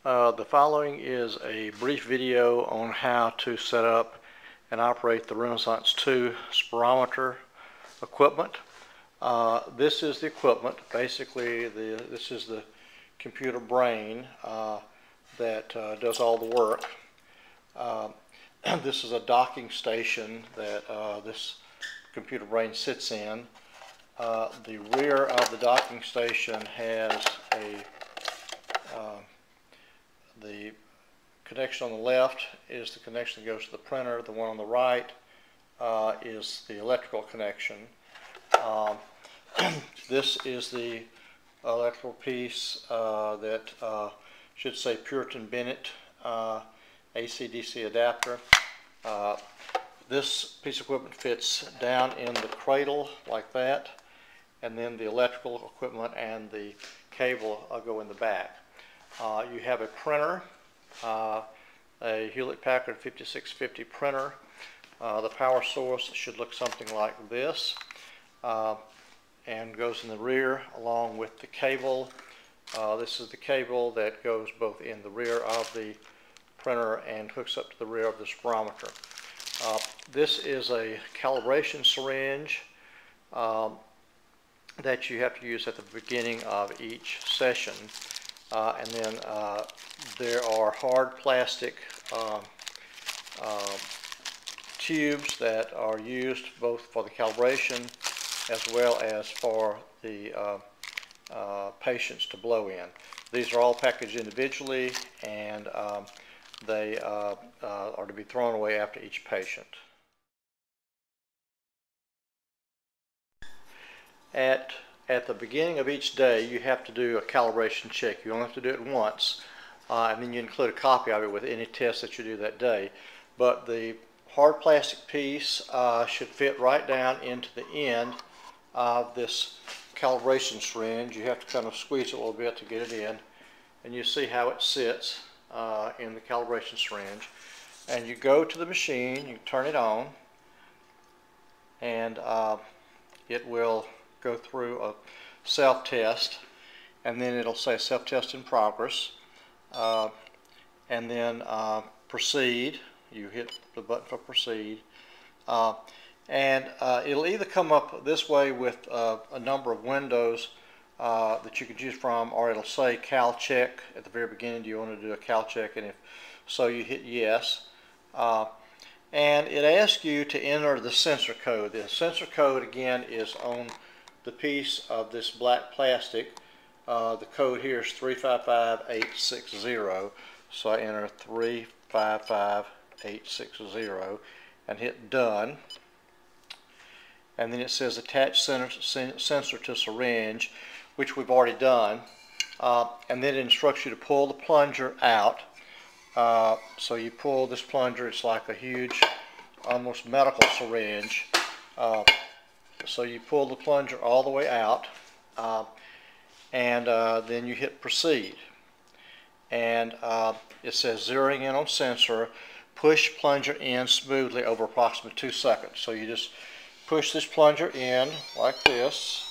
The following is a brief video on how to set up and operate the Renaissance II spirometer equipment. This is the equipment. Basically, this is the computer brain that does all the work. This is a docking station that this computer brain sits in. The rear of the docking station has the connection on the left is the connection that goes to the printer. The one on the right is the electrical connection. This is the electrical piece that should say Puritan Bennett AC/DC adapter. This piece of equipment fits down in the cradle like that, and then the electrical equipment and the cable go in the back. You have a printer, a Hewlett-Packard 5650 printer. The power source should look something like this, and goes in the rear along with the cable. This is the cable that goes both in the rear of the printer and hooks up to the rear of the spirometer. This is a calibration syringe that you have to use at the beginning of each session. And then there are hard plastic tubes that are used both for the calibration as well as for the patients to blow in. These are all packaged individually, and they are to be thrown away after each patient. At the beginning of each day, you have to do a calibration check. You only have to do it once, and then you include a copy of it with any test that you do that day. But the hard plastic piece should fit right down into the end of this calibration syringe. You have to kind of squeeze it a little bit to get it in, and you see how it sits in the calibration syringe. And you go to the machine, you turn it on, and it will go through a self-test, and then it'll say self-test in progress, and then proceed. You hit the button for proceed, and it'll either come up this way with a number of windows that you can choose from, or it'll say cal check at the very beginning. Do you want to do a cal check? And if so, you hit yes. And it asks you to enter the sensor code. The sensor code again is on the piece of this black plastic. The code here is 355860. So I enter 355860 and hit done. And then it says attach sensor to syringe, which we've already done. And then it instructs you to pull the plunger out. So you pull this plunger. It's like a huge, almost medical syringe. So you pull the plunger all the way out, and then you hit proceed. And it says zeroing in on sensor, push plunger in smoothly over approximately 2 seconds. So you just push this plunger in like this,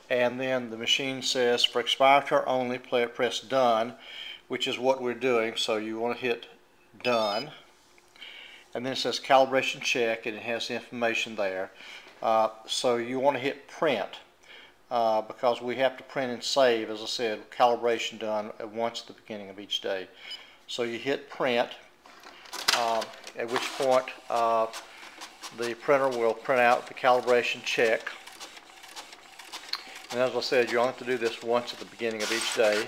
and then the machine says for spirometer only, press done, which is what we're doing. So you want to hit done. And then it says calibration check, and it has the information there. So you want to hit print because we have to print and save, as I said, calibration done once at the beginning of each day. So you hit print, at which point the printer will print out the calibration check. And as I said, you only have to do this once at the beginning of each day.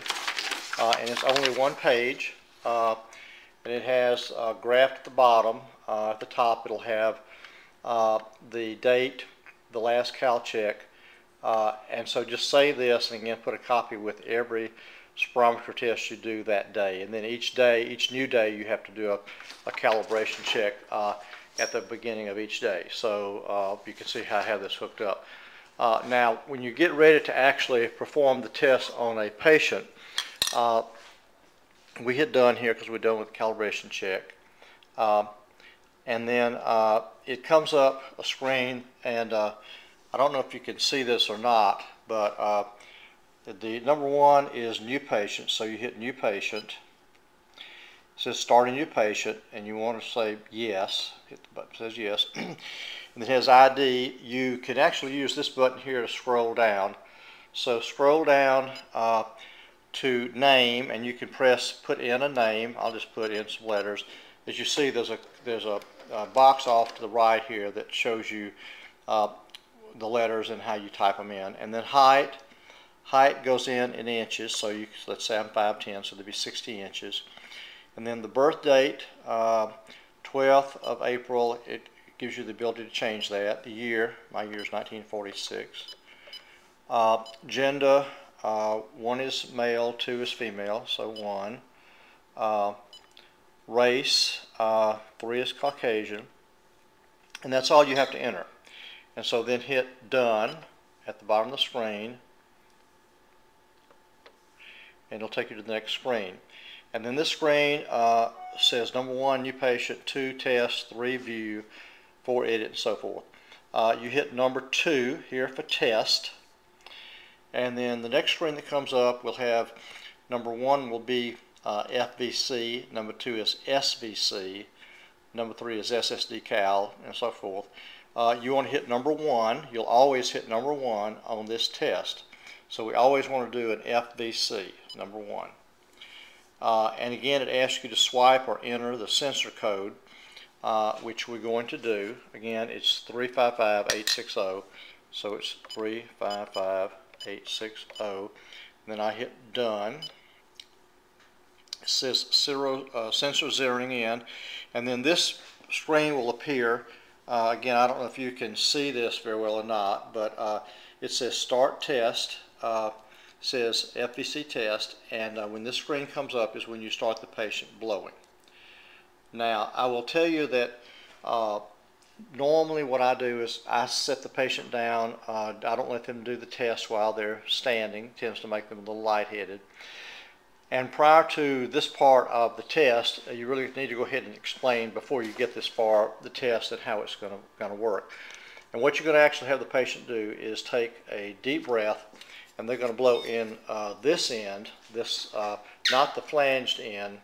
And it's only one page. And it has a graph at the bottom. At the top it'll have the date, the last cal check, and so just save this and again put a copy with every spirometer test you do that day. And then each new day, you have to do a calibration check at the beginning of each day. So you can see how I have this hooked up. Now when you get ready to actually perform the test on a patient, we hit done here because we're done with the calibration check, and then it comes up a screen, and I don't know if you can see this or not, but The number 1 is new patient, so you hit new patient. It says start a new patient, and you want to say yes. Hit the button that says yes. And it has ID. You can actually use this button here to scroll down. So scroll down to name, and you can put in a name. I'll just put in some letters. As you see, there's a box off to the right here that shows you the letters and how you type them in. And then height goes in inches. So let's say I'm 5'10", so there'd be 60 inches. And then the birth date, 12th of April. It gives you the ability to change that. The year, my year is 1946. Gender, 1 is male, 2 is female, so 1. Race, 3 is Caucasian. And that's all you have to enter. And so then hit done at the bottom of the screen, and it'll take you to the next screen. And then this screen says number 1, new patient, 2, test, 3, view, 4, edit, and so forth. You hit number 2 here for test. And then the next screen that comes up will have number 1 will be FVC, number 2 is SVC, number 3 is SSD Cal, and so forth. You want to hit number 1. You'll always hit number 1 on this test. So we always want to do an FVC, number 1. And again, it asks you to swipe or enter the sensor code, which we're going to do. Again, it's 355860, so it's 355860. And then I hit done. It says sensor zeroing in, and then this screen will appear. Again, I don't know if you can see this very well or not, but it says start test. Says FVC test, and when this screen comes up is when you start the patient blowing. Now, I will tell you that normally what I do is I set the patient down. I don't let them do the test while they're standing. It tends to make them a little lightheaded. And prior to this part of the test, you really need to go ahead and explain before you get this far the test and how it's going to work. And what you're going to actually have the patient do is take a deep breath, and they're going to blow in this end, not the flanged end,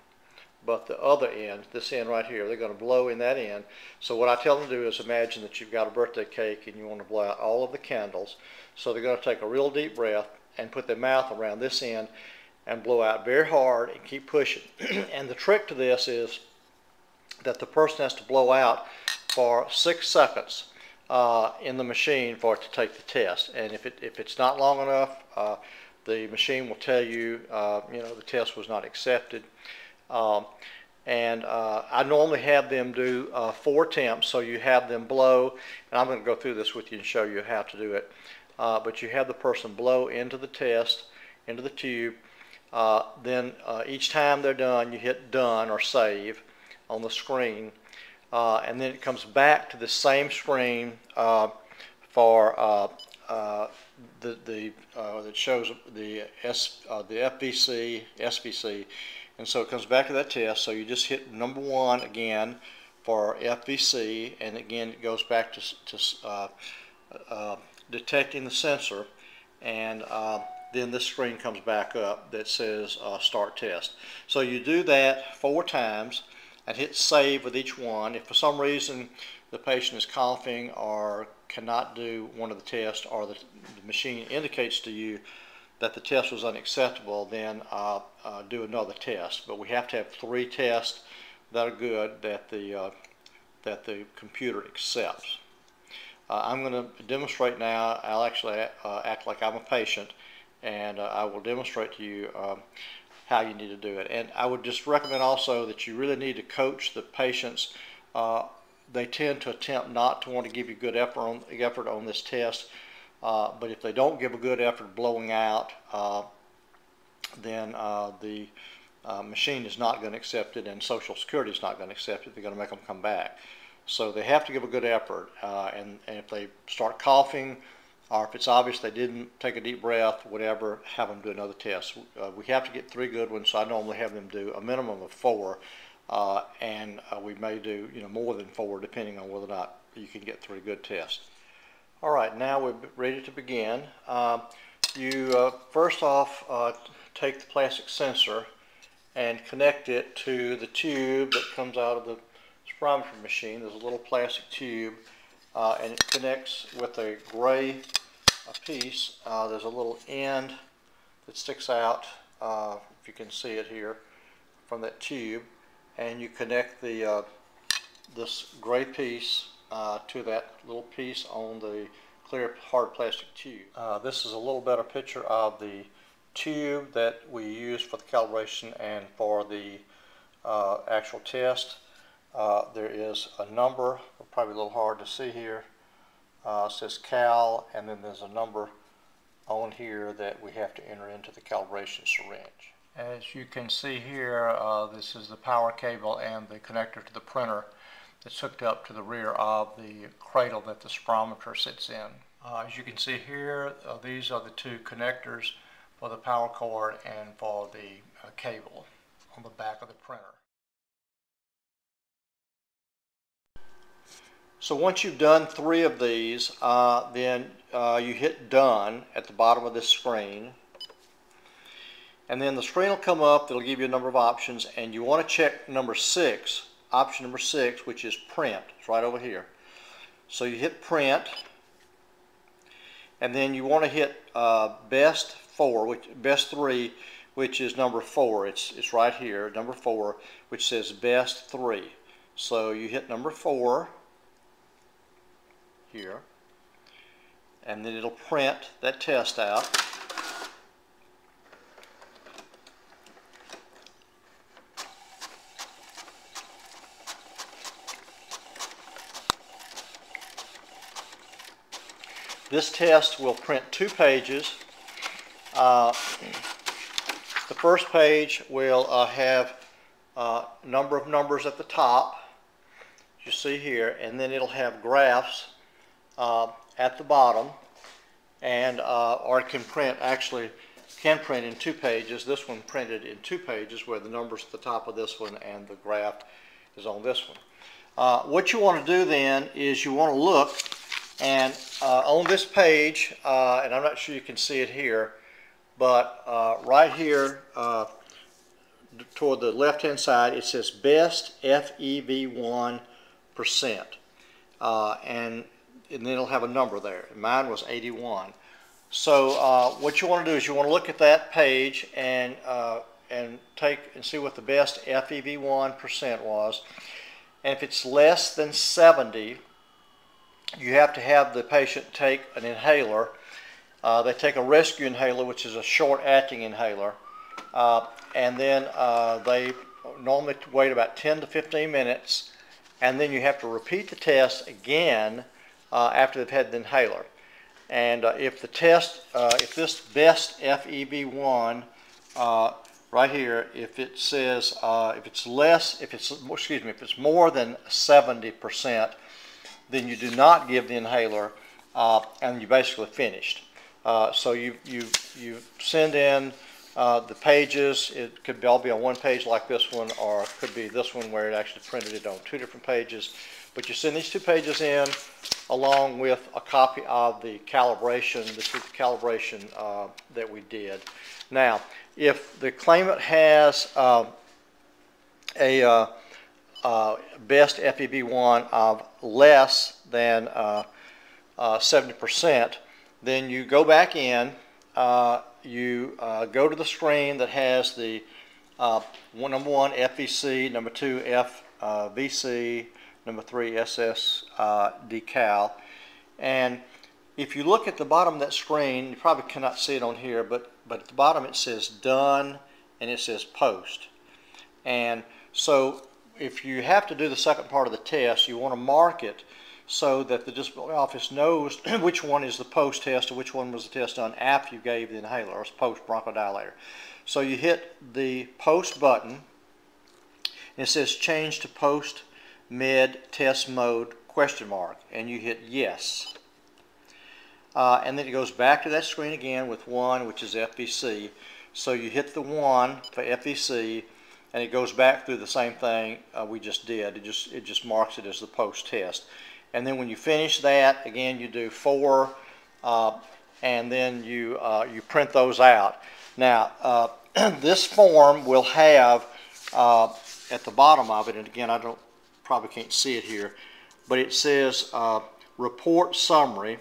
but the other end, this end right here. They're going to blow in that end. So what I tell them to do is imagine that you've got a birthday cake and you want to blow out all of the candles. So they're going to take a real deep breath and put their mouth around this end and blow out very hard and keep pushing. And the trick to this is that the person has to blow out for 6 seconds in the machine for it to take the test. And if it's not long enough, the machine will tell you, the test was not accepted. I normally have them do 4 attempts, so you have them blow, and I'm going to go through this with you and show you how to do it. But you have the person blow into the test, into the tube. Then each time they're done, you hit done or save on the screen. And then it comes back to the same screen for that shows the FVC, SVC, and so it comes back to that test. So you just hit number 1 again for FVC, and again it goes back to detecting the sensor, and then this screen comes back up that says start test. So you do that 4 times. And hit save with each one. If for some reason the patient is coughing or cannot do one of the tests, or the machine indicates to you that the test was unacceptable, then do another test. But we have to have 3 tests that are good, that the computer accepts. I'm going to demonstrate now. I'll actually act like I'm a patient, and I will demonstrate to you how you need to do it. And I would just recommend also that you really need to coach the patients. They tend to attempt not to want to give you good effort on this test, but if they don't give a good effort blowing out, then the machine is not going to accept it, and Social Security is not going to accept it. They're going to make them come back. So they have to give a good effort, and if they start coughing, or if it's obvious they didn't take a deep breath, whatever, have them do another test. We have to get 3 good ones, so I normally have them do a minimum of 4, and we may do more than 4 depending on whether or not you can get 3 good tests. All right, now we're ready to begin. you first off take the plastic sensor and connect it to the tube that comes out of the spirometry machine. There's a little plastic tube and it connects with a gray piece. There's a little end that sticks out, if you can see it here, from that tube, and you connect the this gray piece to that little piece on the clear hard plastic tube. This is a little better picture of the tube that we use for the calibration and for the actual test. There is a number, probably a little hard to see here. It says cal, and then there's a number on here that we have to enter into the calibration syringe. As you can see here, this is the power cable and the connector to the printer that's hooked up to the rear of the cradle that the spirometer sits in. As you can see here, these are the two connectors for the power cord and for the cable on the back of the printer. So once you've done 3 of these, then you hit done at the bottom of this screen, and then the screen will come up. It'll give you a number of options, and you want to check number 6, option number 6, which is print. It's right over here. So you hit print, and then you want to hit best 3, which is number 4. It's right here, number 4, which says best 3. So you hit number 4 here, and then it'll print that test out. This test will print 2 pages. The first page will have a number of numbers at the top, as you see here, and then it'll have graphs at the bottom, and or it can print, actually can print in 2 pages. This one printed in 2 pages, where the numbers at the top of this one and the graph is on this one. What you want to do then is you want to look, and on this page, and I'm not sure you can see it here, but right here toward the left hand side, it says best FEV1%, and then it'll have a number there. Mine was 81. So what you want to do is you want to look at that page and take and see what the best FEV1% was. And if it's less than 70, you have to have the patient take an inhaler. They take a rescue inhaler, which is a short-acting inhaler, and then they normally wait about 10 to 15 minutes, and then you have to repeat the test again after they've had the inhaler. And if the test, if this best FEV1 right here, if it says, if it's more than 70%, then you do not give the inhaler, and you basically finished. So you send in the pages. It could all be on one page like this one, or it could be this one where it actually printed it on 2 different pages. But you send these 2 pages in along with a copy of the calibration, this is the calibration that we did. Now, if the claimant has a best FEV1 of less than 70%, then you go back in, you go to the screen that has the number 1 FVC, number 2 FVC, number 3 SS decal, and if you look at the bottom of that screen, you probably cannot see it on here, but at the bottom it says done and it says post. And so if you have to do the second part of the test, you want to mark it so that the disability office knows which one is the post test or which one was the test done after you gave the inhaler, or post bronchodilator. So you hit the post button, and it says change to post med test mode ? And you hit yes. And then it goes back to that screen again with 1, which is FVC. So you hit the 1 for FVC, and it goes back through the same thing we just did. It just marks it as the post test. And then when you finish that, again you do 4, and then you print those out. Now, this form will have at the bottom of it, and again, probably can't see it here, but it says report summary,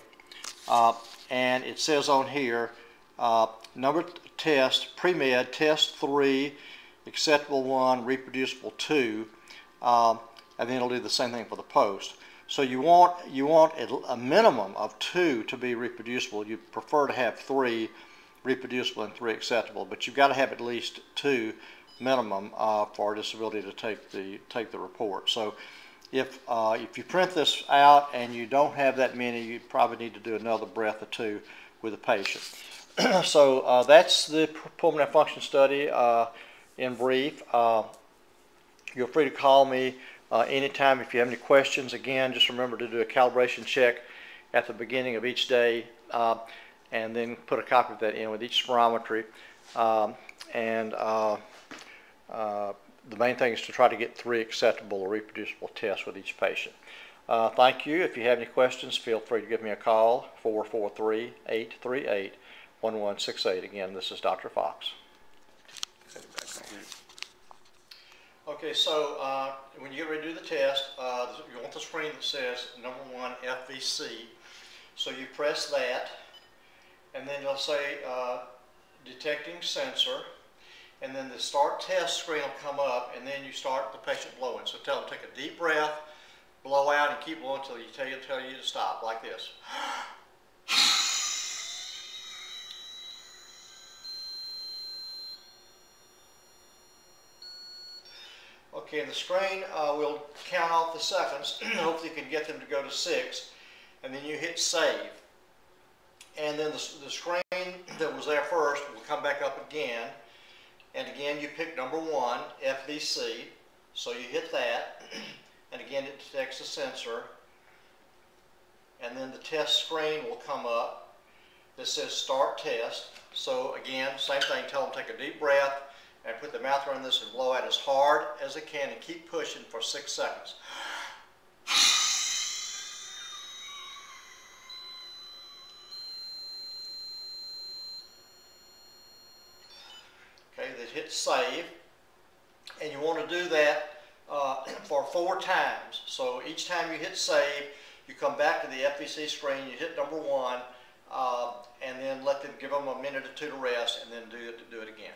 and it says on here number test, pre-med, test 3, acceptable 1, reproducible 2, and then it'll do the same thing for the post. So you want a minimum of 2 to be reproducible. You prefer to have 3 reproducible and 3 acceptable, but you've got to have at least 2 minimum for disability to take the report. So if you print this out and you don't have that many, you probably need to do another breath or 2 with the patient. So that's the pulmonary function study in brief. You're free to call me anytime if you have any questions. Again, just remember to do a calibration check at the beginning of each day, and then put a copy of that in with each spirometry. The main thing is to try to get 3 acceptable or reproducible tests with each patient. Thank you. If you have any questions, feel free to give me a call, 443-838-1168. Again, this is Dr. Fox. Okay, so when you get ready to do the test, you want the screen that says number 1 FVC. So you press that, and then it'll say detecting sensor, and then the start test screen will come up, and then you start the patient blowing. So tell them take a deep breath, blow out, and keep blowing until you tell you to stop, like this. Okay, and the screen will count off the seconds. Hopefully you can get them to go to 6, and then you hit save. And then the screen that was there first will come back up again. And again, you pick number 1, FVC. So you hit that, and again it detects the sensor. And then the test screen will come up that says start test. So again, same thing, tell them take a deep breath and put the mouth around this and blow out as hard as they can and keep pushing for 6 seconds. Okay, then hit save, and you want to do that for 4 times. So each time you hit save, you come back to the FVC screen, you hit number 1, and then give them a minute or 2 to rest, and then do it again.